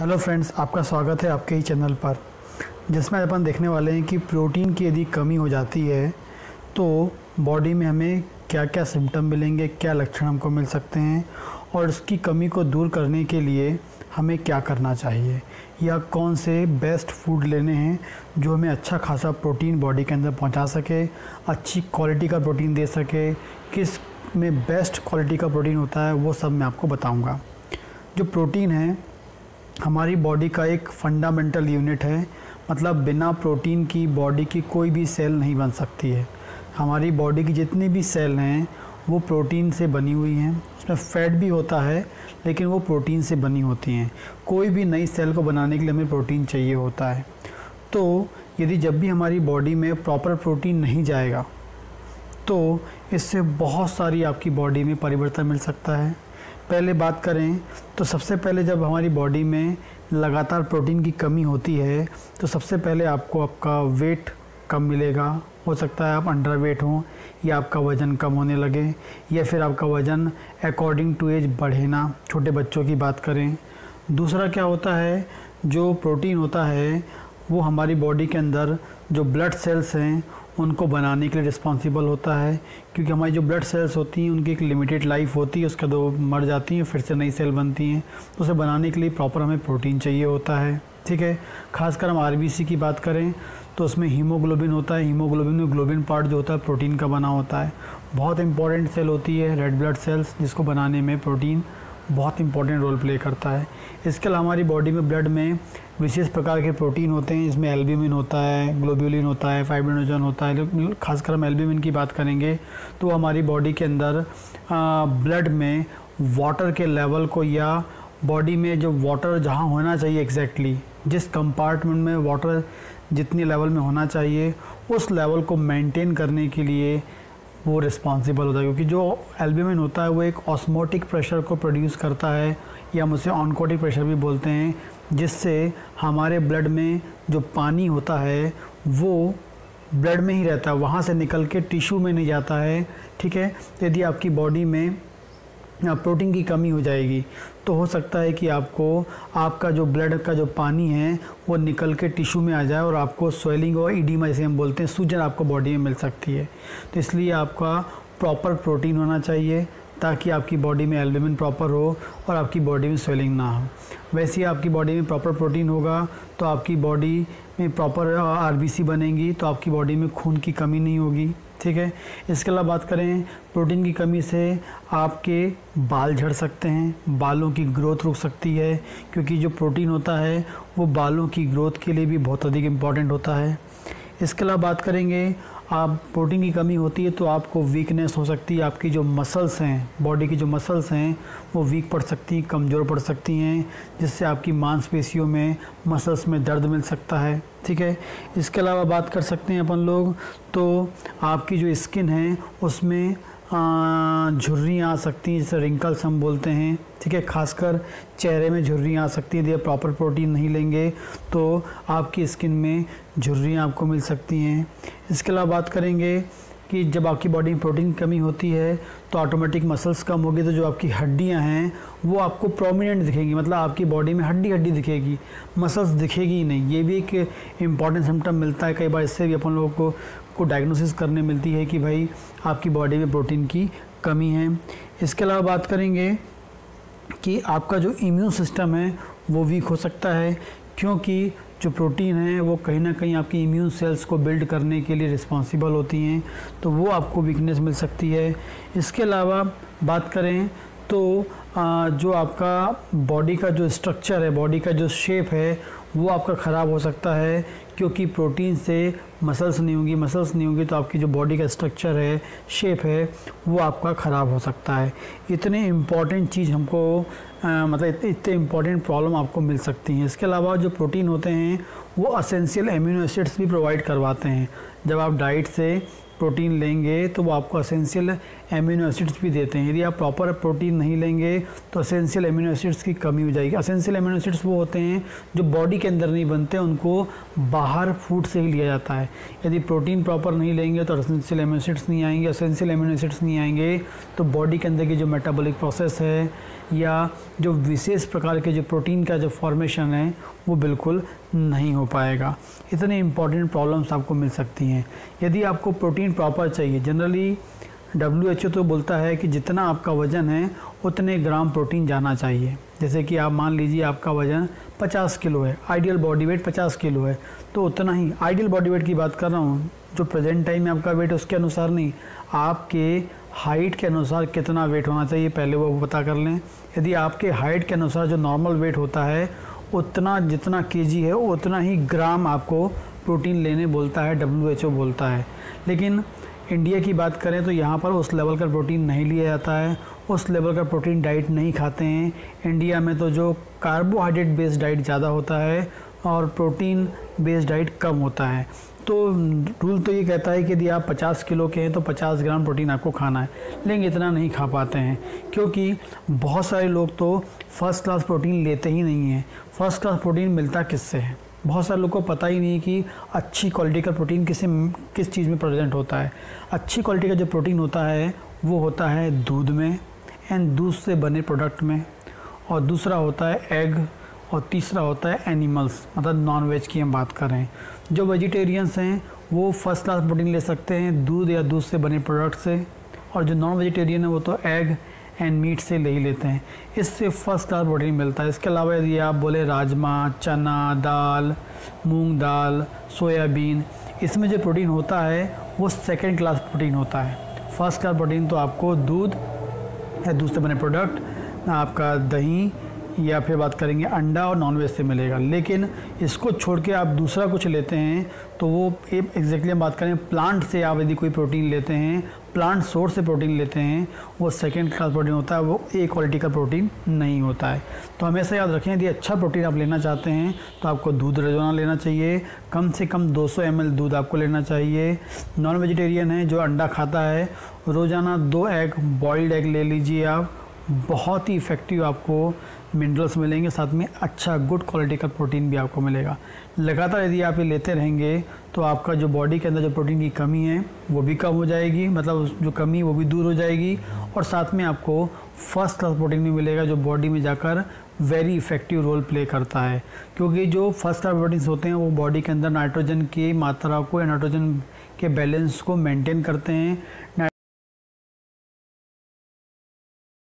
Hello friends, आपका स्वागत है आपके ही चैनल पर, जिसमें अपन देखने वाले हैं कि प्रोटीन की यदि कमी हो जाती है तो बॉडी में हमें क्या क्या सिम्टम मिलेंगे, क्या लक्षण हमको मिल सकते हैं और उसकी कमी को दूर करने के लिए हमें क्या करना चाहिए या कौन से बेस्ट फूड लेने हैं जो हमें अच्छा खासा प्रोटीन बॉडी के अंदर पहुंचा सके, अच्छी क्वालिटी का प्रोटीन दे सके, किस में बेस्ट क्वालिटी का प्रोटीन होता है वो सब मैं आपको बताऊंगा। जो प्रोटीन है हमारी बॉडी का एक फंडामेंटल यूनिट है, मतलब बिना प्रोटीन की बॉडी की कोई भी सेल नहीं बन सकती है। हमारी बॉडी की जितनी भी सेल हैं वो प्रोटीन से बनी हुई हैं, उसमें फैट भी होता है लेकिन वो प्रोटीन से बनी होती हैं। कोई भी नई सेल को बनाने के लिए हमें प्रोटीन चाहिए होता है। तो यदि जब भी हमारी बॉडी में प्रॉपर प्रोटीन नहीं जाएगा तो इससे बहुत सारी आपकी बॉडी में परिवर्तन मिल सकता है। पहले बात करें तो सबसे पहले जब हमारी बॉडी में लगातार प्रोटीन की कमी होती है तो सबसे पहले आपको आपका वेट कम मिलेगा। हो सकता है आप अंडर वेट हों या आपका वज़न कम होने लगे या फिर आपका वज़न अकॉर्डिंग टू एज बढ़े ना। छोटे बच्चों की बात करें। दूसरा क्या होता है, जो प्रोटीन होता है वो हमारी बॉडी के अंदर जो ब्लड सेल्स हैं उनको बनाने के लिए रिस्पॉन्सिबल होता है, क्योंकि हमारी जो ब्लड सेल्स होती हैं उनकी एक लिमिटेड लाइफ होती है, उसके दो मर जाती हैं फिर से नई सेल बनती हैं। तो उसे बनाने के लिए प्रॉपर हमें प्रोटीन चाहिए होता है। ठीक है, खासकर हम आरबीसी की बात करें तो उसमें हीमोग्लोबिन होता है। हीमोग्लोबिन में ग्लोबिन पार्ट जो होता है प्रोटीन का बना होता है। बहुत इंपॉर्टेंट सेल होती है रेड ब्लड सेल्स, जिसको बनाने में प्रोटीन बहुत इंपॉर्टेंट रोल प्ले करता है। इसके अलावा हमारी बॉडी में ब्लड में विशेष प्रकार के प्रोटीन होते हैं, इसमें एल्ब्यूमिन होता है, ग्लोब्यूलिन होता है, फाइब्रिनोजन होता है। खासकर हम एल्ब्यूमिन की बात करेंगे तो हमारी बॉडी के अंदर ब्लड में वाटर के लेवल को या बॉडी में जो वाटर जहाँ होना चाहिए एग्जैक्टली जिस कंपार्टमेंट में वाटर जितनी लेवल में होना चाहिए उस लेवल को मेंटेन करने के लिए वो रिस्पॉन्सिबल होता है, क्योंकि जो एल्ब्यूमिन होता है वो एक ऑस्मोटिक प्रेशर को प्रोड्यूस करता है या हम उसे ऑनकोटिक प्रेशर भी बोलते हैं, जिससे हमारे ब्लड में जो पानी होता है वो ब्लड में ही रहता है, वहाँ से निकल के टिश्यू में नहीं जाता है। ठीक है, यदि आपकी बॉडी में प्रोटीन की कमी हो जाएगी तो हो सकता है कि आपका जो ब्लड का जो पानी है वो निकल के टिश्यू में आ जाए और आपको स्वेलिंग और इडीमा जैसे हम बोलते हैं सूजन आपको बॉडी में मिल सकती है। तो इसलिए आपका प्रॉपर प्रोटीन होना चाहिए ताकि आपकी बॉडी में एल्ब्यूमिन प्रॉपर हो और आपकी बॉडी में स्वेलिंग ना हो। वैसे ही आपकी बॉडी में प्रॉपर प्रोटीन होगा तो आपकी बॉडी में प्रॉपर आरबीसी बनेंगी, तो आपकी बॉडी में खून की कमी नहीं होगी। ठीक है, इसके अलावा बात करें प्रोटीन की कमी से आपके बाल झड़ सकते हैं, बालों की ग्रोथ रुक सकती है, क्योंकि जो प्रोटीन होता है वो बालों की ग्रोथ के लिए भी बहुत अधिक इम्पॉर्टेंट होता है। इसके अलावा बात करेंगे आप प्रोटीन की कमी होती है तो आपको वीकनेस हो सकती है, आपकी जो मसल्स हैं बॉडी की जो मसल्स हैं वो वीक पड़ सकती हैं, कमज़ोर पड़ सकती हैं, जिससे आपकी मांसपेशियों में मसल्स में दर्द मिल सकता है। ठीक है, इसके अलावा बात कर सकते हैं अपन लोग तो आपकी जो स्किन है उसमें झुर्रियाँ आ सकती हैं, जिसे रिंकल्स हम बोलते हैं। ठीक है, खासकर चेहरे में झुर्रियाँ आ सकती हैं, यदि आप प्रॉपर प्रोटीन नहीं लेंगे तो आपकी स्किन में झुर्रियाँ आपको मिल सकती हैं। इसके अलावा बात करेंगे कि जब आपकी बॉडी में प्रोटीन की कमी होती है तो ऑटोमेटिक मसल्स कम होगी, तो जो आपकी हड्डियां हैं वो आपको प्रोमिनेंट दिखेंगी, मतलब आपकी बॉडी में हड्डी दिखेगी, मसल्स दिखेगी ही नहीं। ये भी एक इम्पॉर्टेंट सिम्टम मिलता है, कई बार इससे भी अपन लोगों को डायग्नोसिस करने मिलती है कि भाई आपकी बॉडी में प्रोटीन की कमी है। इसके अलावा बात करेंगे कि आपका जो इम्यून सिस्टम है वो वीक हो सकता है, क्योंकि जो प्रोटीन है वो कहीं ना कहीं आपकी इम्यून सेल्स को बिल्ड करने के लिए रिस्पॉन्सिबल होती हैं, तो वो आपको वीकनेस मिल सकती है। इसके अलावा बात करें तो जो आपका बॉडी का जो स्ट्रक्चर है, बॉडी का जो शेप है वो आपका ख़राब हो सकता है, क्योंकि प्रोटीन से मसल्स नहीं होंगी तो आपकी जो बॉडी का स्ट्रक्चर है, शेप है, वो आपका ख़राब हो सकता है। इतने इम्पॉर्टेंट चीज़ हमको मतलब इतने इम्पॉर्टेंट प्रॉब्लम आपको मिल सकती हैं। इसके अलावा जो प्रोटीन होते हैं वो एसेंशियल एमिनो एसिड्स भी प्रोवाइड करवाते हैं। जब आप डाइट से प्रोटीन लेंगे तो वो आपको एसेंशियल एमिनो एसिड्स भी देते हैं। यदि आप प्रॉपर प्रोटीन नहीं लेंगे तो असेंशियल एमिनो एसिड्स की कमी हो जाएगी। असेंशियल एमिनो एसिड्स वो होते हैं जो बॉडी के अंदर नहीं बनते, उनको बाहर फूड से ही लिया जाता है। यदि प्रोटीन प्रॉपर नहीं लेंगे तो असेंशियल एमिनो एसिड्स नहीं आएंगे, असेंशियल एमिनो एसिड्स नहीं आएंगे तो बॉडी के अंदर की जो मेटाबॉलिक प्रोसेस है या जो विशेष प्रकार के जो प्रोटीन का जो फॉर्मेशन है वो बिल्कुल नहीं हो पाएगा। इतने इंपॉर्टेंट प्रॉब्लम्स आपको मिल सकती हैं। यदि आपको प्रोटीन प्रॉपर चाहिए, जनरली WHO तो बोलता है कि जितना आपका वज़न है उतने ग्राम प्रोटीन जाना चाहिए। जैसे कि आप मान लीजिए आपका वज़न 50 किलो है, आइडियल बॉडी वेट 50 किलो है, तो उतना ही आइडियल बॉडी वेट की बात कर रहा हूँ, जो प्रेजेंट टाइम में आपका वेट है उसके अनुसार नहीं, आपके हाइट के अनुसार कितना वेट होना चाहिए पहले वो पता कर लें। यदि आपके हाइट के अनुसार जो नॉर्मल वेट होता है उतना जितना केजी है उतना ही ग्राम आपको प्रोटीन लेने बोलता है, WHO बोलता है। लेकिन इंडिया की बात करें तो यहाँ पर उस लेवल का प्रोटीन नहीं लिया जाता है, उस लेवल का प्रोटीन डाइट नहीं खाते हैं। इंडिया में तो जो कार्बोहाइड्रेट बेस्ड डाइट ज़्यादा होता है और प्रोटीन बेस्ड डाइट कम होता है। तो रूल तो ये कहता है कि यदि आप 50 किलो के हैं तो 50 ग्राम प्रोटीन आपको खाना है, लेकिन इतना नहीं खा पाते हैं क्योंकि बहुत सारे लोग तो फर्स्ट क्लास प्रोटीन लेते ही नहीं हैं। फर्स्ट क्लास प्रोटीन मिलता किससे है? बहुत सारे लोगों को पता ही नहीं कि अच्छी क्वालिटी का प्रोटीन किस चीज़ में प्रेजेंट होता है। अच्छी क्वालिटी का जो प्रोटीन होता है वो होता है दूध में एंड दूध से बने प्रोडक्ट में, और दूसरा होता है एग, और तीसरा होता है एनिमल्स, मतलब नॉन वेज की हम बात करें। जो वेजिटेरियंस हैं वो फर्स्ट क्लास प्रोटीन ले सकते हैं दूध या दूध से बने प्रोडक्ट से, और जो नॉन वेजिटेरियन है वो तो एग एंड मीट से ले ही लेते हैं। इससे फर्स्ट क्लास प्रोटीन मिलता है। इसके अलावा यदि आप बोले राजमा, चना दाल, मूंग दाल, सोयाबीन, इसमें जो प्रोटीन होता है वो सेकेंड क्लास प्रोटीन होता है। फर्स्ट क्लास प्रोटीन तो आपको दूध या दूध से बने प्रोडक्ट, आपका दही, या फिर बात करेंगे अंडा और नॉनवेज से मिलेगा। लेकिन इसको छोड़ के आप दूसरा कुछ लेते हैं तो वो एग्जैक्टली हम बात करें प्लांट से, आप यदि कोई प्रोटीन लेते हैं, प्लांट सोर्स से प्रोटीन लेते हैं, वो सेकेंड क्लास प्रोटीन होता है, वो ए क्वालिटी का प्रोटीन नहीं होता है। तो हमेशा याद रखें यदि अच्छा प्रोटीन आप लेना चाहते हैं तो आपको दूध रोज़ाना लेना चाहिए, कम से कम 200 ml दूध आपको लेना चाहिए। नॉन वेजिटेरियन है जो अंडा खाता है, रोज़ाना 2 एग, बॉइल्ड एग ले लीजिए आप, बहुत ही इफ़ेक्टिव आपको मिनरल्स मिलेंगे, साथ में अच्छा गुड क्वालिटी का प्रोटीन भी आपको मिलेगा। लगातार यदि आप ये लेते रहेंगे तो आपका जो बॉडी के अंदर जो प्रोटीन की कमी है वो भी कम हो जाएगी, मतलब जो कमी वो भी दूर हो जाएगी, और साथ में आपको फर्स्ट क्लास प्रोटीन भी मिलेगा जो बॉडी में जाकर वेरी इफ़ेक्टिव रोल प्ले करता है। क्योंकि जो फर्स्ट क्लास प्रोटीन्स होते हैं वो बॉडी के अंदर नाइट्रोजन की मात्रा को या नाइट्रोजन के बैलेंस को मेंटेन करते हैं।